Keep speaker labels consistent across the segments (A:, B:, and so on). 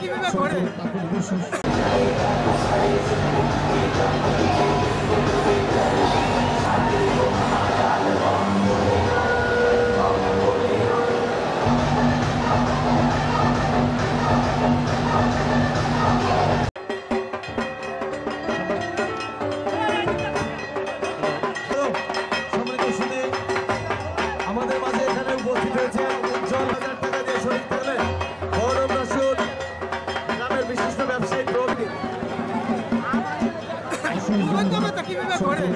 A: কিভাবে করে?
B: আমাদের মাঝে এখানে উপস্থিত হয়েছে উজ্জ্বল 1000 টাকা দিয়ে শহীদ করলেন বহরম রাসুল গ্রামের বিশিষ্ট ব্যবসায়ী প্রবীণ।
A: কিভাবে করে?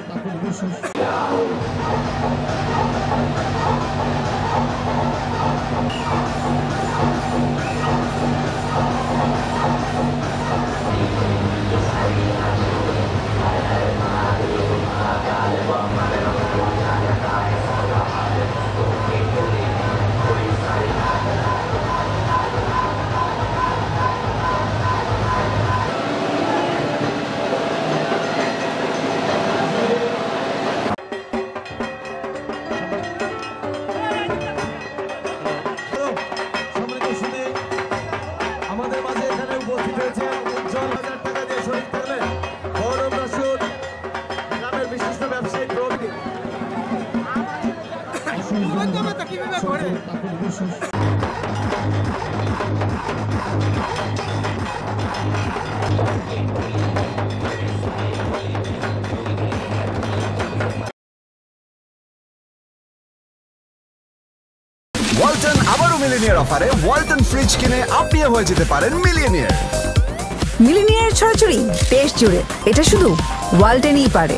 B: আমাদের মাঝে এখানে উপস্থিত হয়েছে উজ্জ্বল 1000 টাকা দিয়ে শহীদ করলেন বহরম রাসুল গ্রামের বিশিষ্ট ব্যবসায়ী প্রবীণ।
A: কিভাবে করে?
C: ওয়ালটন আবারও মিলিনিয়ার অফারে ওয়ালটন ফ্রিজ কিনে আপনিও হয়ে যেতে পারেন মিলিয়নিয়ার।
D: মিলিনিয়ার ছড়াছড়ি দেশ জুড়ে, এটা শুধু ওয়ালটেনই পারে।